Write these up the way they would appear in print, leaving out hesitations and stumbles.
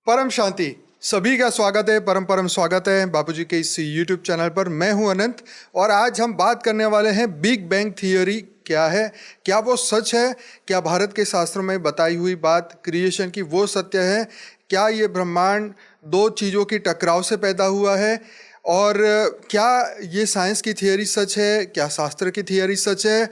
परम शांति। सभी का स्वागत है, परम परम स्वागत है बापूजी के इस YouTube चैनल पर। मैं हूं अनंत और आज हम बात करने वाले हैं बिग बैंग थियरी क्या है, क्या वो सच है, क्या भारत के शास्त्रों में बताई हुई बात क्रिएशन की वो सत्य है, क्या ये ब्रह्मांड दो चीज़ों की टकराव से पैदा हुआ है, और क्या ये साइंस की थियरी सच है, क्या शास्त्र की थियरी सच है,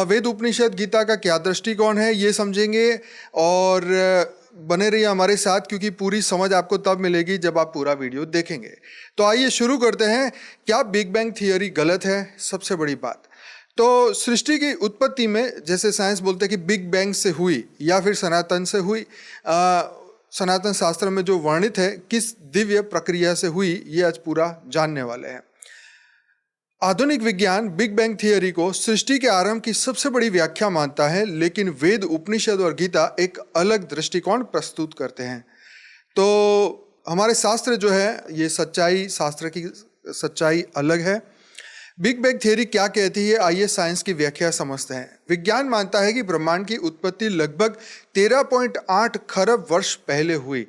वेद उपनिषद गीता का क्या दृष्टिकोण है, ये समझेंगे। और बने रहिए हमारे साथ क्योंकि पूरी समझ आपको तब मिलेगी जब आप पूरा वीडियो देखेंगे। तो आइए शुरू करते हैं। क्या बिग बैंग थियरी गलत है? सबसे बड़ी बात तो सृष्टि की उत्पत्ति में जैसे साइंस बोलते हैं कि बिग बैंग से हुई या फिर सनातन से हुई, सनातन शास्त्र में जो वर्णित है किस दिव्य प्रक्रिया से हुई, ये आज पूरा जानने वाले हैं। आधुनिक विज्ञान बिग बैंग थियरी को सृष्टि के आरंभ की सबसे बड़ी व्याख्या मानता है, लेकिन वेद उपनिषद और गीता एक अलग दृष्टिकोण प्रस्तुत करते हैं। तो हमारे शास्त्र जो है ये सच्चाई, शास्त्र की सच्चाई अलग है। बिग बैंग थियरी क्या कहती है, आइए साइंस की व्याख्या समझते हैं। विज्ञान मानता है कि ब्रह्मांड की उत्पत्ति लगभग 13.8 खरब वर्ष पहले हुई।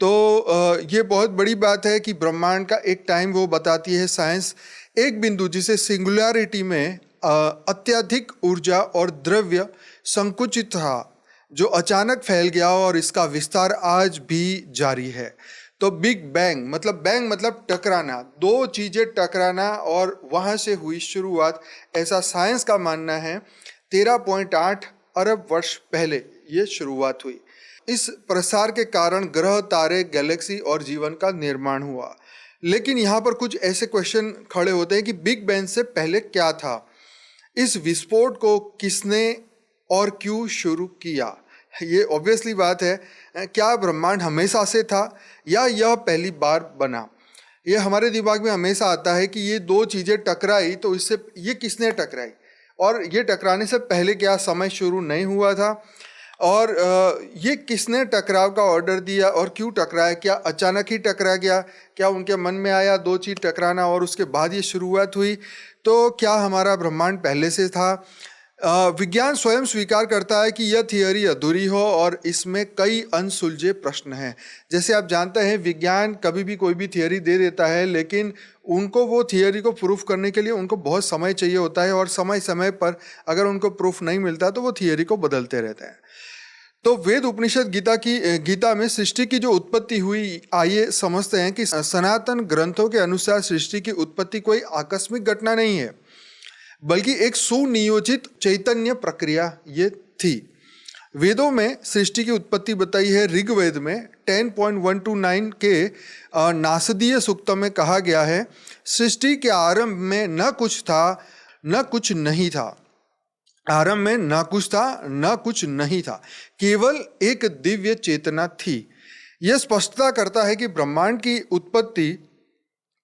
तो ये बहुत बड़ी बात है कि ब्रह्मांड का एक टाइम वो बताती है साइंस, एक बिंदु जिसे सिंगुलैरिटी में अत्यधिक ऊर्जा और द्रव्य संकुचित था, जो अचानक फैल गया और इसका विस्तार आज भी जारी है। तो बिग बैंग मतलब टकराना, दो चीजें टकराना और वहां से हुई शुरुआत, ऐसा साइंस का मानना है। 13.8 अरब वर्ष पहले ये शुरुआत हुई। इस प्रसार के कारण ग्रह, तारे, गैलेक्सी और जीवन का निर्माण हुआ। लेकिन यहाँ पर कुछ ऐसे क्वेश्चन खड़े होते हैं कि बिग बैंग से पहले क्या था, इस विस्फोट को किसने और क्यों शुरू किया। ये ऑब्वियसली बात है, क्या ब्रह्मांड हमेशा से था या यह पहली बार बना। ये हमारे दिमाग में हमेशा आता है कि ये दो चीज़ें टकराई तो इससे ये किसने टकराई, और ये टकराने से पहले क्या समय शुरू नहीं हुआ था, और ये किसने टकराव का ऑर्डर दिया और क्यों टकराया, क्या अचानक ही टकरा गया, क्या उनके मन में आया दो चीज़ टकराना और उसके बाद ये शुरुआत हुई। तो क्या हमारा ब्रह्मांड पहले से था। विज्ञान स्वयं स्वीकार करता है कि यह थियरी अधूरी हो और इसमें कई अनसुलझे प्रश्न हैं। जैसे आप जानते हैं विज्ञान कभी भी कोई भी थियरी दे देता है, लेकिन उनको वो थियरी को प्रूफ करने के लिए उनको बहुत समय चाहिए होता है, और समय समय पर अगर उनको प्रूफ नहीं मिलता तो वो थियरी को बदलते रहते हैं। तो वेद उपनिषद गीता में सृष्टि की जो उत्पत्ति हुई, आइए समझते हैं कि सनातन ग्रंथों के अनुसार सृष्टि की उत्पत्ति कोई आकस्मिक घटना नहीं है, बल्कि एक सुनियोजित चैतन्य प्रक्रिया ये थी। वेदों में सृष्टि की उत्पत्ति बताई है। ऋग्वेद में 10.129 के नासदीय सूक्त में कहा गया है, सृष्टि के आरंभ में न कुछ था न कुछ नहीं था। आरंभ में न कुछ था न कुछ नहीं था, केवल एक दिव्य चेतना थी। यह स्पष्टता करता है कि ब्रह्मांड की उत्पत्ति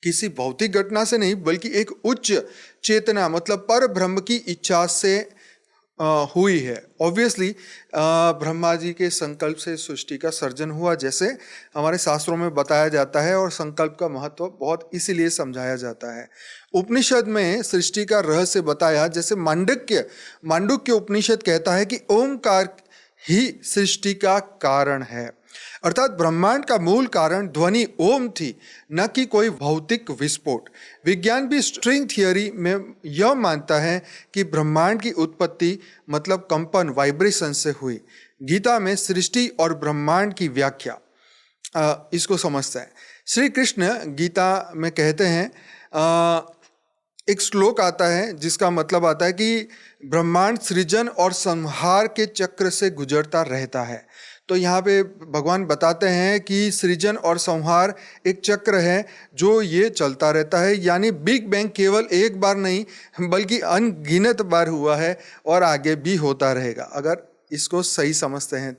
किसी भौतिक घटना से नहीं, बल्कि एक उच्च चेतना मतलब पर ब्रह्म की इच्छा से हुई है। ऑब्वियसली ब्रह्मा जी के संकल्प से सृष्टि का सर्जन हुआ, जैसे हमारे शास्त्रों में बताया जाता है, और संकल्प का महत्व बहुत इसीलिए समझाया जाता है। उपनिषद में सृष्टि का रहस्य बताया, जैसे मांडुक्य उपनिषद कहता है कि ओमकार ही सृष्टि का कारण है, अर्थात ब्रह्मांड का मूल कारण ध्वनि ओम थी, न कि कोई भौतिक विस्फोट। विज्ञान भी स्ट्रिंग थियरी में यह मानता है कि ब्रह्मांड की उत्पत्ति मतलब कंपन, वाइब्रेशन से हुई। गीता में सृष्टि और ब्रह्मांड की व्याख्या इसको समझता है। श्री कृष्ण गीता में कहते हैं, एक श्लोक आता है जिसका मतलब आता है कि ब्रह्मांड सृजन और संहार के चक्र से गुजरता रहता है। तो यहाँ पे भगवान बताते हैं कि सृजन और संहार एक चक्र है जो ये चलता रहता है, यानी बिग बैंग केवल एक बार नहीं बल्कि अनगिनत बार हुआ है और आगे भी होता रहेगा, अगर इसको सही समझते हैं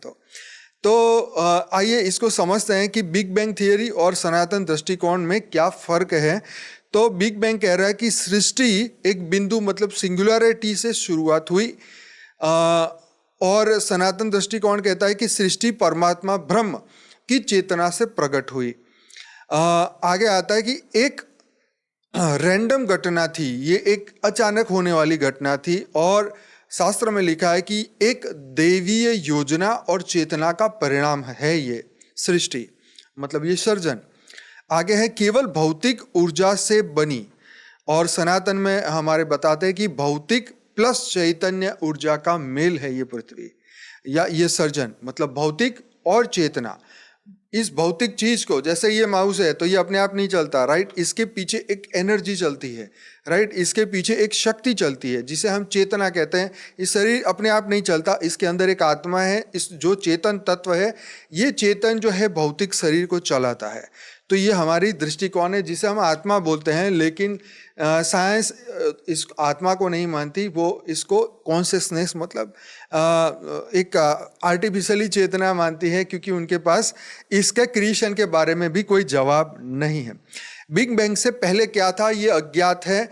तो आइए इसको समझते हैं कि बिग बैंग थियरी और सनातन दृष्टिकोण में क्या फ़र्क है। तो बिग बैंग कह रहा है कि सृष्टि एक बिंदु मतलब सिंगुलैरिटी से शुरुआत हुई, और सनातन दृष्टिकोण कहता है कि सृष्टि परमात्मा ब्रह्म की चेतना से प्रकट हुई। आगे आता है कि एक रैंडम घटना थी, ये एक अचानक होने वाली घटना थी, और शास्त्र में लिखा है कि एक दैवीय योजना और चेतना का परिणाम है ये सृष्टि। मतलब ये सर्जन। आगे है केवल भौतिक ऊर्जा से बनी, और सनातन में हमारे बताते हैं कि भौतिक प्लस चैतन्य ऊर्जा का मेल है ये पृथ्वी या ये सर्जन, मतलब भौतिक और चेतना। इस भौतिक चीज को, जैसे ये माउस है तो ये अपने आप नहीं चलता, राइट, इसके पीछे एक एनर्जी चलती है, राइट, इसके पीछे एक शक्ति चलती है जिसे हम चेतना कहते हैं। इस शरीर अपने आप नहीं चलता, इसके अंदर एक आत्मा है, इस जो चेतन तत्व है, ये चेतन जो है भौतिक शरीर को चलाता है। तो ये हमारी दृष्टिकोण है जिसे हम आत्मा बोलते हैं, लेकिन साइंस इस आत्मा को नहीं मानती, वो इसको कॉन्शियसनेस मतलब एक आर्टिफिशियली चेतना मानती है, क्योंकि उनके पास इसके क्रिएशन के बारे में भी कोई जवाब नहीं है। बिग बैंग से पहले क्या था ये अज्ञात है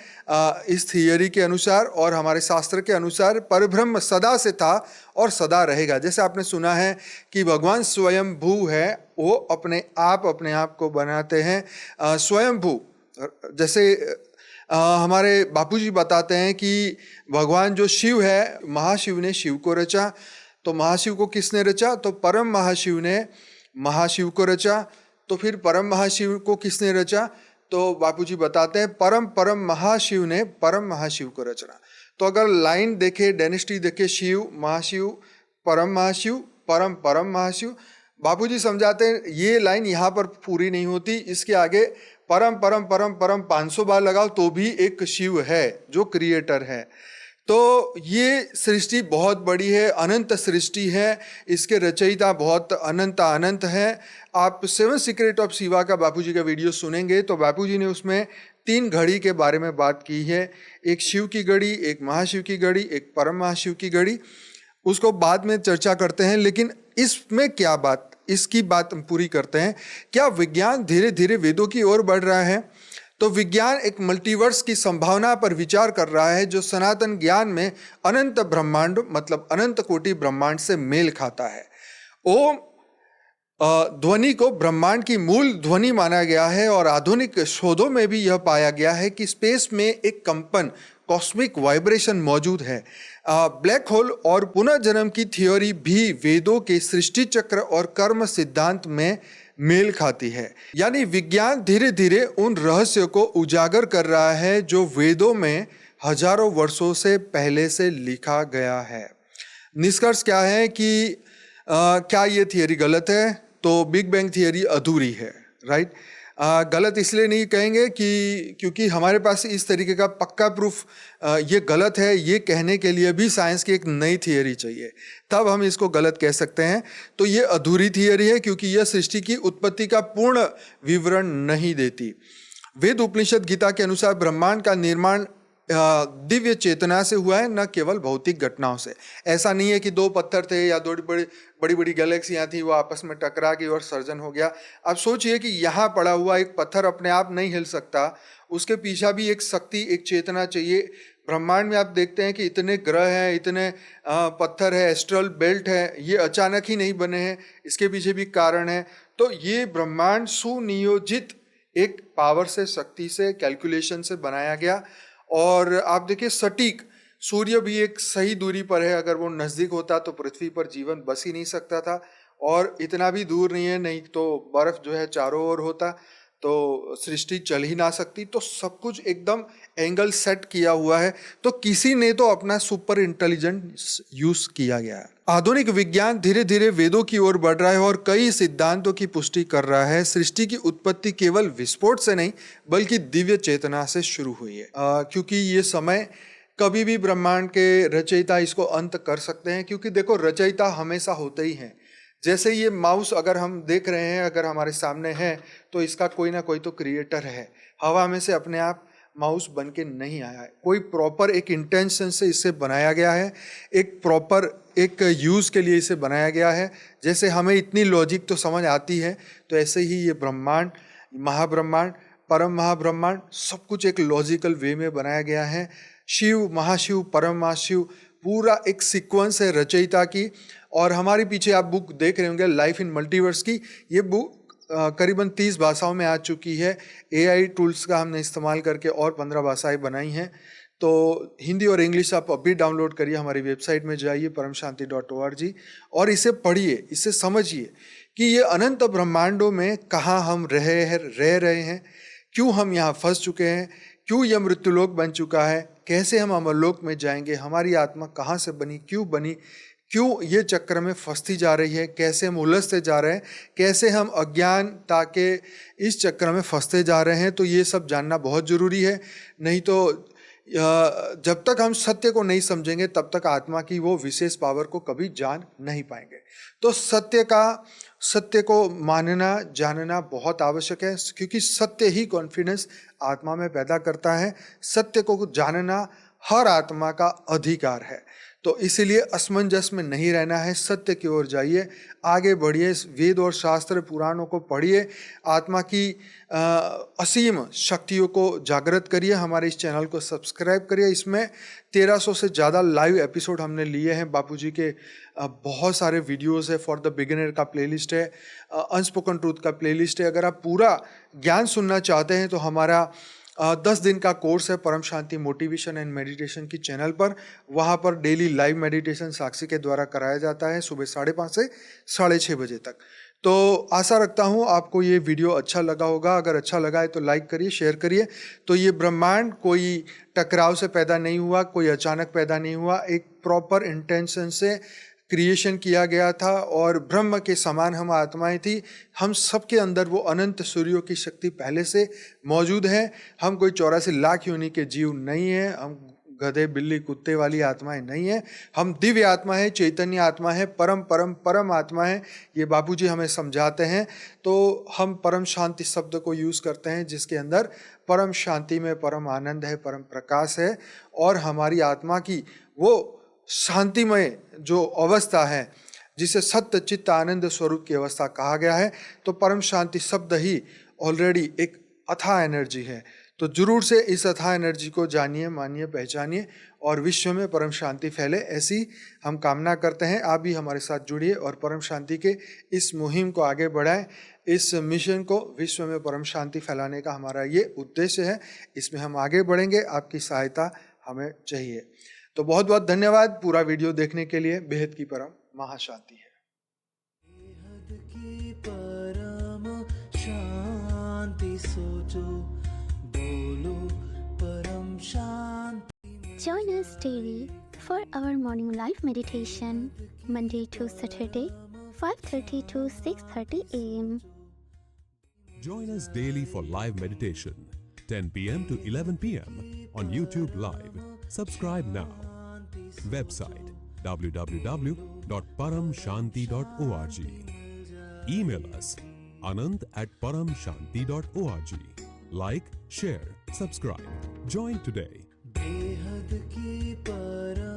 इस थियरी के अनुसार, और हमारे शास्त्र के अनुसार परब्रह्म सदा से था और सदा रहेगा। जैसे आपने सुना है कि भगवान स्वयंभू है, वो अपने आप को बनाते हैं स्वयंभू। जैसे हमारे बापूजी बताते हैं कि भगवान जो शिव है, महाशिव ने शिव को रचा, तो महाशिव को किसने रचा? तो परम महाशिव ने महाशिव को रचा। तो फिर परम महाशिव को किसने रचा? तो बापूजी बताते हैं परम महाशिव ने परम महाशिव को रचना। तो अगर लाइन देखे, डायनेस्टी देखे, शिव महाशिव परम महाशिव परम महाशिव, बापूजी समझाते हैं ये लाइन यहाँ पर पूरी नहीं होती, इसके आगे परम 500 बार लगाओ तो भी एक शिव है जो क्रिएटर है। तो ये सृष्टि बहुत बड़ी है, अनंत सृष्टि है, इसके रचयिता बहुत अनंत है। आप 7 सीक्रेट ऑफ शिवा का बापूजी का वीडियो सुनेंगे तो बापूजी ने उसमें 3 घड़ी के बारे में बात की है, एक शिव की घड़ी, एक महाशिव की घड़ी, एक परम महाशिव की घड़ी। उसको बाद में चर्चा करते हैं, लेकिन इसमें क्या बात, इसकी बात हम पूरी करते हैं। क्या विज्ञान धीरे धीरे वेदों की ओर बढ़ रहा है? तो विज्ञान एक मल्टीवर्स की संभावना पर विचार कर रहा है जो सनातन ज्ञान में अनंत ब्रह्मांड मतलब अनंत कोटि ब्रह्मांड से मेल खाता है। ओम ध्वनि को ब्रह्मांड की मूल ध्वनि माना गया है, और आधुनिक शोधों में भी यह पाया गया है कि स्पेस में एक कंपन, कॉस्मिक वाइब्रेशन मौजूद है। ब्लैक होल और पुनर्जन्म की थ्योरी भी वेदों के सृष्टि चक्र और कर्म सिद्धांत में मेल खाती है। यानी विज्ञान धीरे धीरे उन रहस्यों को उजागर कर रहा है जो वेदों में हजारों वर्षों से पहले से लिखा गया है। निष्कर्ष क्या है कि क्या ये थियरी गलत है? तो बिग बैंग थियरी अधूरी है, राइट। गलत इसलिए नहीं कहेंगे कि क्योंकि हमारे पास इस तरीके का पक्का प्रूफ ये गलत है ये कहने के लिए भी साइंस की एक नई थियरी चाहिए, तब हम इसको गलत कह सकते हैं। तो ये अधूरी थियरी है क्योंकि यह सृष्टि की उत्पत्ति का पूर्ण विवरण नहीं देती। वेद उपनिषद गीता के अनुसार ब्रह्मांड का निर्माण दिव्य चेतना से हुआ है, न केवल भौतिक घटनाओं से। ऐसा नहीं है कि 2 पत्थर थे या 2 बड़ी बड़ी गैलेक्सियां थी, वो आपस में टकरा गई और सर्जन हो गया। आप सोचिए कि यहाँ पड़ा हुआ एक पत्थर अपने आप नहीं हिल सकता, उसके पीछे भी एक शक्ति, एक चेतना चाहिए। ब्रह्मांड में आप देखते हैं कि इतने ग्रह हैं, इतने पत्थर है, एस्ट्रल बेल्ट है, ये अचानक ही नहीं बने हैं, इसके पीछे भी कारण है। तो ये ब्रह्मांड सुनियोजित एक पावर से, शक्ति से, कैलकुलेशन से बनाया गया। और आप देखिए सटीक, सूर्य भी एक सही दूरी पर है, अगर वो नज़दीक होता तो पृथ्वी पर जीवन बस ही नहीं सकता था, और इतना भी दूर नहीं है, नहीं तो बर्फ जो है चारों ओर होता तो सृष्टि चल ही ना सकती। तो सब कुछ एकदम एंगल सेट किया हुआ है, तो किसी ने तो अपना सुपर इंटेलिजेंस यूज किया गया है। आधुनिक विज्ञान धीरे धीरे वेदों की ओर बढ़ रहा है और कई सिद्धांतों की पुष्टि कर रहा है। सृष्टि की उत्पत्ति केवल विस्फोट से नहीं बल्कि दिव्य चेतना से शुरू हुई है, क्योंकि ये समय कभी भी ब्रह्मांड के रचयिता इसको अंत कर सकते हैं, क्योंकि देखो रचयिता हमेशा होते ही हैं। जैसे ये माउस अगर हम देख रहे हैं, अगर हमारे सामने है तो इसका कोई ना कोई तो क्रिएटर है। हवा में से अपने आप माउस बन के नहीं आया है, कोई प्रॉपर एक इंटेंशन से इसे बनाया गया है, एक प्रॉपर एक यूज़ के लिए इसे बनाया गया है। जैसे हमें इतनी लॉजिक तो समझ आती है, तो ऐसे ही ये ब्रह्मांड, महाब्रह्मांड, परम महाब्रह्मांड, सब कुछ एक लॉजिकल वे में बनाया गया है। शिव, महाशिव, परम महाशिव, पूरा एक सीक्वेंस है रचयिता की। और हमारे पीछे आप बुक देख रहे होंगे लाइफ इन मल्टीवर्स की, ये बुक करीबन 30 भाषाओं में आ चुकी है। AI टूल्स का हमने इस्तेमाल करके और 15 भाषाएं बनाई हैं। तो हिंदी और इंग्लिश आप अभी डाउनलोड करिए, हमारी वेबसाइट में जाइए परमशांति.org और इसे पढ़िए, इसे समझिए कि ये अनंत ब्रह्मांडों में कहाँ हम रह रहे हैं, क्यों हम यहाँ फंस चुके हैं, क्यों यह मृत्युलोक बन चुका है, कैसे हम अमरलोक में जाएंगे, हमारी आत्मा कहाँ से बनी, क्यों ये चक्र में फंसती जा रही है, कैसे हम उलझते जा रहे हैं, कैसे हम अज्ञानता के इस चक्र में फंसते जा रहे हैं। तो ये सब जानना बहुत ज़रूरी है। नहीं तो जब तक हम सत्य को नहीं समझेंगे तब तक आत्मा की वो विशेष पावर को कभी जान नहीं पाएंगे। तो सत्य को मानना जानना बहुत आवश्यक है, क्योंकि सत्य ही कॉन्फिडेंस आत्मा में पैदा करता है। सत्य को जानना हर आत्मा का अधिकार है। तो इसीलिए असमंजस में नहीं रहना है, सत्य की ओर जाइए, आगे बढ़िए, वेद और शास्त्र पुराणों को पढ़िए, आत्मा की असीम शक्तियों को जागृत करिए। हमारे इस चैनल को सब्सक्राइब करिए। इसमें 1300 से ज़्यादा लाइव एपिसोड हमने लिए हैं। बापूजी के बहुत सारे वीडियोस है। फॉर द बिगिनर का प्लेलिस्ट है, अनस्पोकन ट्रूथ का प्लेलिस्ट है। अगर आप पूरा ज्ञान सुनना चाहते हैं तो हमारा 10 दिन का कोर्स है परम शांति मोटिवेशन एंड मेडिटेशन की चैनल पर। वहाँ पर डेली लाइव मेडिटेशन साक्षी के द्वारा कराया जाता है सुबह 5:30 से 6:30 बजे तक। तो आशा रखता हूँ आपको ये वीडियो अच्छा लगा होगा। अगर अच्छा लगा है तो लाइक करिए, शेयर करिए। तो ये ब्रह्मांड कोई टकराव से पैदा नहीं हुआ, कोई अचानक पैदा नहीं हुआ, एक प्रॉपर इंटेंशन से क्रिएशन किया गया था और ब्रह्म के समान हम आत्माएं थी। हम सबके अंदर वो अनंत सूर्यों की शक्ति पहले से मौजूद है। हम कोई 84 लाख योनि के जीव नहीं हैं, हम गधे बिल्ली कुत्ते वाली आत्माएं नहीं हैं। हम दिव्य आत्मा है, चैतन्य आत्मा है, परम आत्मा है। ये बापूजी हमें समझाते हैं। तो हम परम शांति शब्द को यूज़ करते हैं, जिसके अंदर परम शांति में परम आनंद है, परम प्रकाश है, और हमारी आत्मा की वो शांतिमय जो अवस्था है जिसे सत्य चित्त आनंद स्वरूप की अवस्था कहा गया है। तो परम शांति शब्द ही ऑलरेडी एक अथाह एनर्जी है। तो जरूर से इस अथाह एनर्जी को जानिए, मानिए, पहचानिए और विश्व में परम शांति फैले, ऐसी हम कामना करते हैं। आप भी हमारे साथ जुड़िए और परम शांति के इस मुहिम को आगे बढ़ाएं। इस मिशन को विश्व में परम शांति फैलाने का हमारा ये उद्देश्य है। इसमें हम आगे बढ़ेंगे, आपकी सहायता हमें चाहिए। तो बहुत बहुत धन्यवाद पूरा वीडियो देखने के लिए। बेहद की परम महाशांति है। बेहद की परम शांति सोचो, बोलो परम शांति। Join us daily for our morning live meditation, Monday to Saturday, 5:30 to 6:30 a.m. Join us daily for live meditation, 10 p.m. to 11 p.m. on YouTube Live. Subscribe now. Website www.paramshanti.org. Email us anant@paramshanti.org. Like, share, subscribe. Join today. बेहद की परम